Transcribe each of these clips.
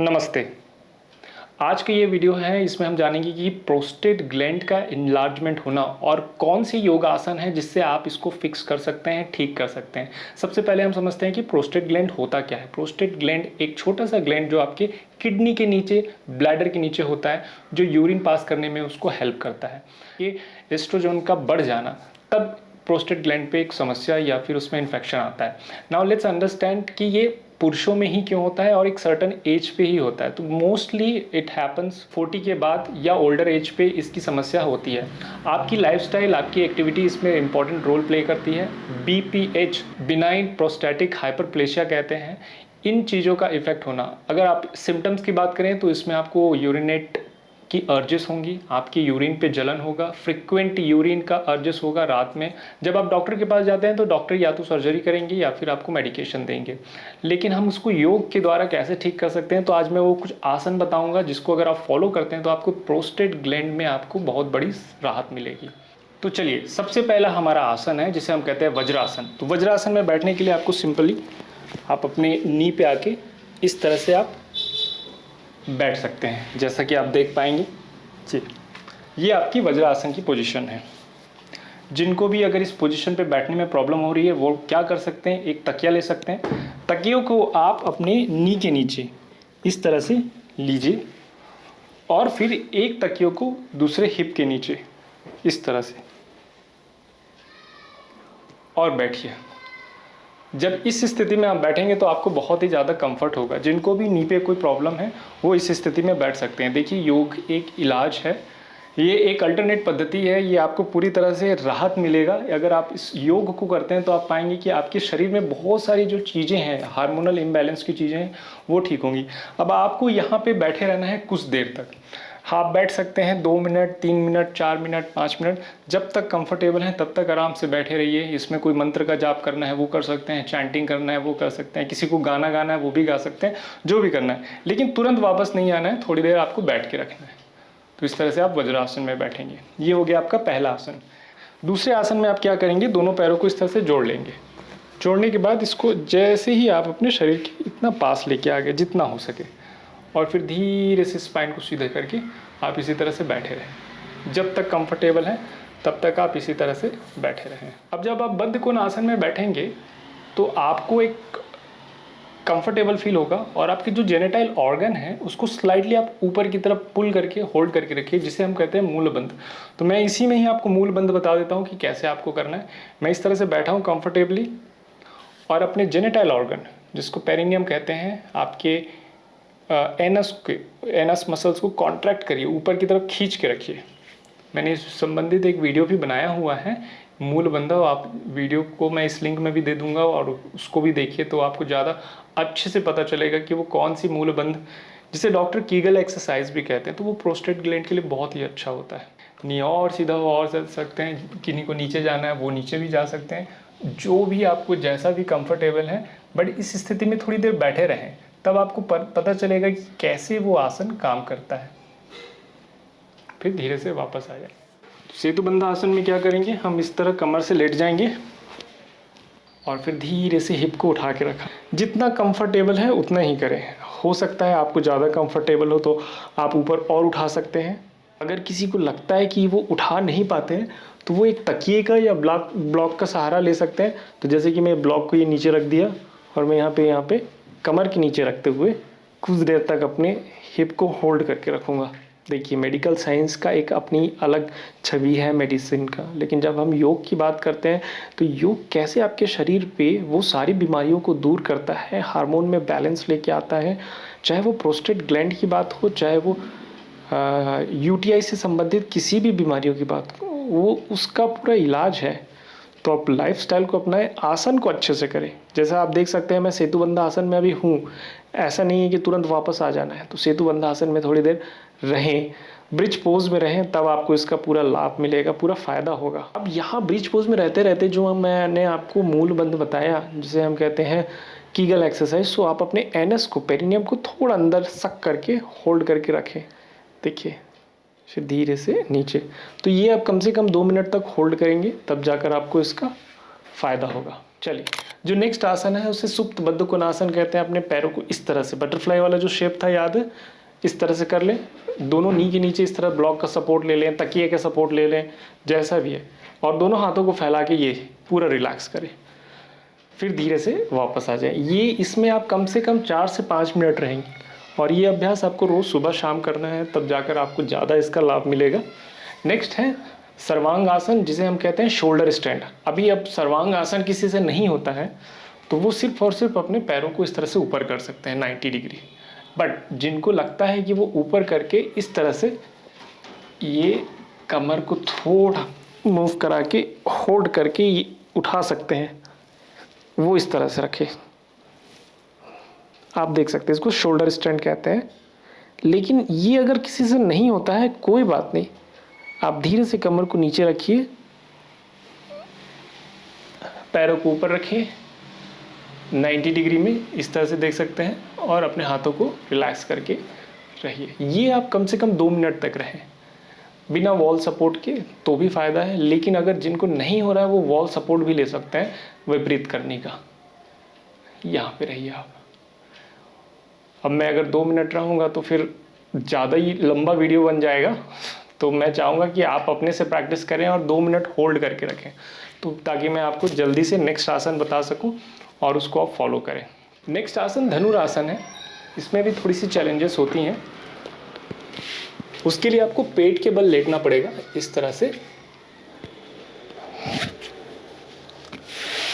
नमस्ते। आज की ये वीडियो है, इसमें हम जानेंगे कि प्रोस्टेट ग्लैंड का इन्लार्जमेंट होना और कौन सी योग आसन है जिससे आप इसको फिक्स कर सकते हैं, ठीक कर सकते हैं। सबसे पहले हम समझते हैं कि प्रोस्टेट ग्लैंड होता क्या है। प्रोस्टेट ग्लैंड एक छोटा सा ग्लैंड जो आपके किडनी के नीचे, ब्लैडर के नीचे होता है, जो यूरिन पास करने में उसको हेल्प करता है। ये एस्ट्रोजन का बढ़ जाना, तब प्रोस्टेट ग्लैंड पे एक समस्या या फिर उसमें इन्फेक्शन आता है। नाउ लेट्स अंडरस्टैंड कि ये पुरुषों में ही क्यों होता है और एक सर्टन एज पे ही होता है। तो मोस्टली इट हैपन्स 40 के बाद या ओल्डर एज पे इसकी समस्या होती है। आपकी लाइफस्टाइल, आपकी एक्टिविटी इसमें इंपॉर्टेंट रोल प्ले करती है। BPH, बिनाइन प्रोस्टैटिक हाइपरप्लेशिया कहते हैं। इन चीज़ों का इफेक्ट होना, अगर आप सिम्टम्स की बात करें तो इसमें आपको यूरिनेट की अर्जेस होंगी, आपकी यूरिन पे जलन होगा, फ्रिक्वेंट यूरिन का अर्जेस होगा रात में। जब आप डॉक्टर के पास जाते हैं तो डॉक्टर या तो सर्जरी करेंगे या फिर आपको मेडिकेशन देंगे। लेकिन हम उसको योग के द्वारा कैसे ठीक कर सकते हैं, तो आज मैं वो कुछ आसन बताऊंगा जिसको अगर आप फॉलो करते हैं तो आपको प्रोस्टेट ग्लैंड में आपको बहुत बड़ी राहत मिलेगी। तो चलिए, सबसे पहला हमारा आसन है जिसे हम कहते हैं वज्रासन। तो वज्रासन में बैठने के लिए आपको सिंपली आप अपने नी पे आके इस तरह से आप बैठ सकते हैं, जैसा कि आप देख पाएंगे जी। ये आपकी वज्रासन की पोजीशन है। जिनको भी अगर इस पोजीशन पे बैठने में प्रॉब्लम हो रही है वो क्या कर सकते हैं, एक तकिया ले सकते हैं। तकियों को आप अपने नी के नीचे इस तरह से लीजिए और फिर एक तकियों को दूसरे हिप के नीचे इस तरह से और बैठिए। जब इस स्थिति में आप बैठेंगे तो आपको बहुत ही ज़्यादा कंफर्ट होगा। जिनको भी नी पे कोई प्रॉब्लम है वो इस स्थिति में बैठ सकते हैं। देखिए, योग एक इलाज है, ये एक अल्टरनेट पद्धति है, ये आपको पूरी तरह से राहत मिलेगा। अगर आप इस योग को करते हैं तो आप पाएंगे कि आपके शरीर में बहुत सारी जो चीज़ें हैं, हार्मोनल इम्बैलेंस की चीज़ें हैं, वो ठीक होंगी। अब आपको यहाँ पे बैठे रहना है कुछ देर तक। आप बैठ सकते हैं 2 मिनट, 3 मिनट, 4 मिनट, 5 मिनट, जब तक कंफर्टेबल हैं तब तक आराम से बैठे रहिए। इसमें कोई मंत्र का जाप करना है वो कर सकते हैं, चैंटिंग करना है वो कर सकते हैं, किसी को गाना गाना है वो भी गा सकते हैं, जो भी करना है। लेकिन तुरंत वापस नहीं आना है, थोड़ी देर आपको बैठ के रखना है। तो इस तरह से आप वज्रासन में बैठेंगे। ये हो गया आपका पहला आसन। दूसरे आसन में आप क्या करेंगे, दोनों पैरों को इस तरह से जोड़ लेंगे। जोड़ने के बाद इसको जैसे ही आप अपने शरीर के इतना पास लेके आ गए जितना हो सके, और फिर धीरे से स्पाइन को सीधे करके आप इसी तरह से बैठे रहें। जब तक कंफर्टेबल हैं तब तक आप इसी तरह से बैठे रहें। अब जब आप बद्ध कोण आसन में बैठेंगे तो आपको एक कंफर्टेबल फील होगा और आपके जो जेनेटाइल ऑर्गन है उसको स्लाइटली आप ऊपर की तरफ पुल करके होल्ड करके रखिए, जिसे हम कहते हैं मूलबंध। तो मैं इसी में ही आपको मूलबंध बता देता हूँ कि कैसे आपको करना है। मैं इस तरह से बैठा हूँ कंफर्टेबली और अपने जेनेटाइल ऑर्गन, जिसको पेरिनियम कहते हैं, आपके एनस मसल्स को कॉन्ट्रैक्ट करिए, ऊपर की तरफ खींच के रखिए। मैंने इस संबंधित एक वीडियो भी बनाया हुआ है, मूलबंध। आप वीडियो को मैं इस लिंक में भी दे दूंगा और उसको भी देखिए तो आपको ज़्यादा अच्छे से पता चलेगा कि वो कौन सी मूलबंध, जिसे डॉक्टर कीगल एक्सरसाइज भी कहते हैं, तो वो प्रोस्टेट ग्लैंड के लिए बहुत ही अच्छा होता है। नहीं और सीधा हो और चल सकते हैं, किन्हीं को नीचे जाना है वो नीचे भी जा सकते हैं, जो भी आपको जैसा भी कंफर्टेबल है। बट इस स्थिति में थोड़ी देर बैठे रहें, तब आपको पता चलेगा कि कैसे वो आसन काम करता है। फिर धीरे से वापस आ जाए। सेतुबंध आसन में क्या करेंगे, हम इस तरह कमर से लेट जाएंगे और फिर धीरे से हिप को उठा के रखा। जितना कंफर्टेबल है उतना ही करें। हो सकता है आपको ज़्यादा कंफर्टेबल हो तो आप ऊपर और उठा सकते हैं। अगर किसी को लगता है कि वो उठा नहीं पाते हैं तो वो एक तकिए का या ब्लॉक का सहारा ले सकते हैं। तो जैसे कि मैं ब्लॉक को ये नीचे रख दिया और मैं यहाँ पे कमर के नीचे रखते हुए कुछ देर तक अपने हिप को होल्ड करके रखूँगा। देखिए, मेडिकल साइंस का एक अपनी अलग छवि है मेडिसिन का, लेकिन जब हम योग की बात करते हैं तो योग कैसे आपके शरीर पे वो सारी बीमारियों को दूर करता है, हार्मोन में बैलेंस लेके आता है। चाहे वो प्रोस्टेट ग्लैंड की बात हो, चाहे वो UTI से संबंधित किसी भी बीमारियों की बात हो, वो उसका पूरा इलाज है। तो आप लाइफस्टाइल को अपनाएं, आसन को अच्छे से करें। जैसा आप देख सकते हैं मैं सेतुबंध आसन में अभी हूँ, ऐसा नहीं है कि तुरंत वापस आ जाना है। तो सेतुबंध आसन में थोड़ी देर रहें, ब्रिज पोज में रहें, तब आपको इसका पूरा लाभ मिलेगा, पूरा फायदा होगा। अब यहाँ ब्रिज पोज में रहते रहते जो मैंने आपको मूलबंध बताया, जिसे हम कहते हैं कीगल एक्सरसाइज, सो आप अपने एनस को, पेरिनियम को थोड़ा अंदर सक करके होल्ड करके रखें। देखिए, फिर धीरे से नीचे। तो ये आप कम से कम 2 मिनट तक होल्ड करेंगे, तब जाकर आपको इसका फ़ायदा होगा। चलिए, जो नेक्स्ट आसन है उसे सुप्त बद्ध कोणासन कहते हैं। अपने पैरों को इस तरह से, बटरफ्लाई वाला जो शेप था याद है, इस तरह से कर लें। दोनों नी के नीचे इस तरह ब्लॉक का सपोर्ट ले लें, तकिए का सपोर्ट ले लें, जैसा भी है, और दोनों हाथों को फैला के ये पूरा रिलैक्स करें। फिर धीरे से वापस आ जाए। ये इसमें आप कम से कम 4 से 5 मिनट रहेंगे, और ये अभ्यास आपको रोज़ सुबह शाम करना है, तब जाकर आपको ज़्यादा इसका लाभ मिलेगा। नेक्स्ट है सर्वांग आसन, जिसे हम कहते हैं शोल्डर स्टैंड। अभी अब सर्वांग आसन किसी से नहीं होता है तो वो सिर्फ और सिर्फ अपने पैरों को इस तरह से ऊपर कर सकते हैं 90 डिग्री। बट जिनको लगता है कि वो ऊपर करके इस तरह से ये कमर को थोड़ा मूव करा के होल्ड करके ये उठा सकते हैं, वो इस तरह से रखें। आप देख सकते हैं, इसको शोल्डर स्टैंड कहते हैं। लेकिन ये अगर किसी से नहीं होता है, कोई बात नहीं, आप धीरे से कमर को नीचे रखिए, पैरों को ऊपर रखिए 90 डिग्री में, इस तरह से देख सकते हैं, और अपने हाथों को रिलैक्स करके रहिए। ये आप कम से कम 2 मिनट तक रहें बिना वॉल सपोर्ट के, तो भी फ़ायदा है। लेकिन अगर जिनको नहीं हो रहा है वो वॉल सपोर्ट भी ले सकते हैं विपरीत करने का। यहाँ पे रहिए आप। अब मैं अगर 2 मिनट रहूँगा तो फिर ज़्यादा ही लंबा वीडियो बन जाएगा, तो मैं चाहूँगा कि आप अपने से प्रैक्टिस करें और 2 मिनट होल्ड करके रखें, तो ताकि मैं आपको जल्दी से नेक्स्ट आसन बता सकूं और उसको आप फॉलो करें। नेक्स्ट आसन धनुरासन है। इसमें भी थोड़ी सी चैलेंजेस होती हैं। उसके लिए आपको पेट के बल लेटना पड़ेगा इस तरह से,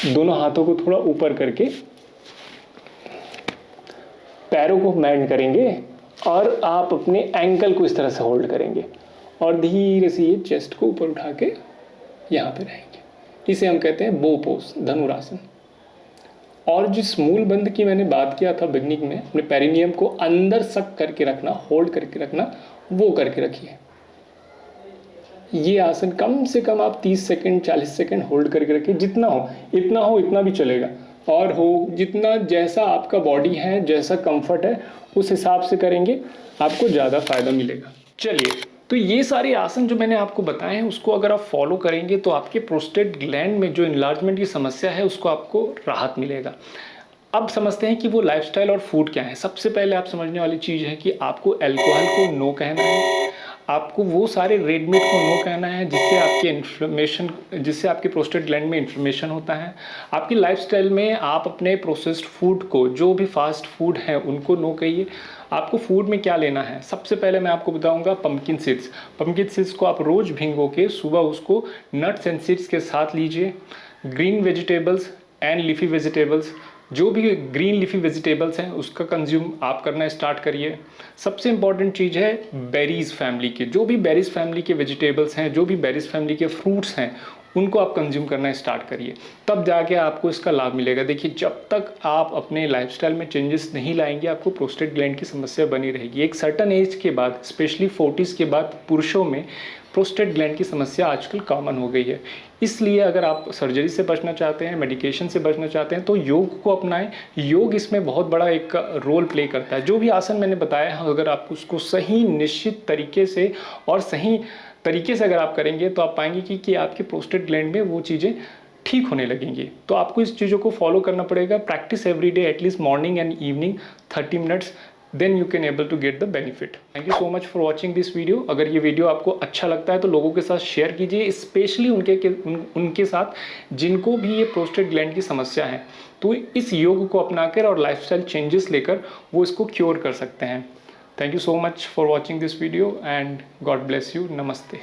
दोनों हाथों को थोड़ा ऊपर करके पैरों को बैंड करेंगे, और आप अपने एंकल को इस तरह से होल्ड करेंगे, और धीरे से ये चेस्ट को ऊपर उठा के यहाँ पे रहेंगे। इसे हम कहते हैं बो पोज, धनुरासन। और जिस मूल बंध की मैंने बात किया था बिगनिंग में, अपने पेरिनियम को अंदर सक करके रखना, होल्ड करके रखना, वो करके रखिए। ये आसन कम से कम आप 30 सेकंड 40 सेकंड होल्ड करके रखिए। जितना हो इतना भी चलेगा, और हो जितना जैसा आपका बॉडी है, जैसा कंफर्ट है, उस हिसाब से करेंगे, आपको ज़्यादा फायदा मिलेगा। चलिए, तो ये सारे आसन जो मैंने आपको बताए हैं, उसको अगर आप फॉलो करेंगे तो आपके प्रोस्टेट ग्लैंड में जो इन्लार्जमेंट की समस्या है उसको आपको राहत मिलेगा। अब समझते हैं कि वो लाइफस्टाइल और फूड क्या है। सबसे पहले आप समझने वाली चीज़ है कि आपको अल्कोहल को नो कहना है, आपको वो सारे रेड मीट को नो कहना है जिससे आपके प्रोस्टेट ग्लैंड में इन्फ्लेमेशन होता है। आपकी लाइफस्टाइल में आप अपने प्रोसेस्ड फूड को, जो भी फास्ट फूड है, उनको नो कहिए। आपको फूड में क्या लेना है, सबसे पहले मैं आपको बताऊंगा पम्पकिन सीड्स। पम्पकिन सीड्स को आप रोज़ भिगो के सुबह उसको नट्स एंड सीड्स के साथ लीजिए। Green vegetables and leafy vegetables, जो भी ग्रीन लीफी वेजिटेबल्स हैं उसका कंज्यूम आप करना स्टार्ट करिए। सबसे इंपॉर्टेंट चीज़ है बेरीज फैमिली के, जो भी बेरीज फैमिली के वेजिटेबल्स हैं, जो भी बेरीज फैमिली के फ्रूट्स हैं, उनको आप कंज्यूम करना स्टार्ट करिए, तब जाके आपको इसका लाभ मिलेगा। देखिए, जब तक आप अपने लाइफस्टाइल में चेंजेस नहीं लाएंगे, आपको प्रोस्टेट ग्लैंड की समस्या बनी रहेगी। एक सर्टन एज के बाद, स्पेशली 40s के बाद, पुरुषों में प्रोस्टेट ग्लैंड की समस्या आजकल कॉमन हो गई है। इसलिए अगर आप सर्जरी से बचना चाहते हैं, मेडिकेशन से बचना चाहते हैं, तो योग को अपनाएं। योग इसमें बहुत बड़ा एक रोल प्ले करता है। जो भी आसन मैंने बताया, अगर आप उसको सही निश्चित तरीके से और सही तरीके से अगर आप करेंगे, तो आप पाएंगे कि आपके प्रोस्टेट ग्लैंड में वो चीज़ें ठीक होने लगेंगी। तो आपको इस चीज़ों को फॉलो करना पड़ेगा। Practice every day, at least morning and evening 30 minutes, then you can able to get the benefit. Thank you so much for watching this video. अगर ये वीडियो आपको अच्छा लगता है तो लोगों के साथ शेयर कीजिए, स्पेशली उनके साथ जिनको भी ये प्रोस्टेट ग्लैंड की समस्या है। तो इस योग को अपनाकर और लाइफस्टाइल चेंजेस लेकर वो इसको क्योर कर सकते हैं। Thank you so much for watching this video and God bless you. Namaste.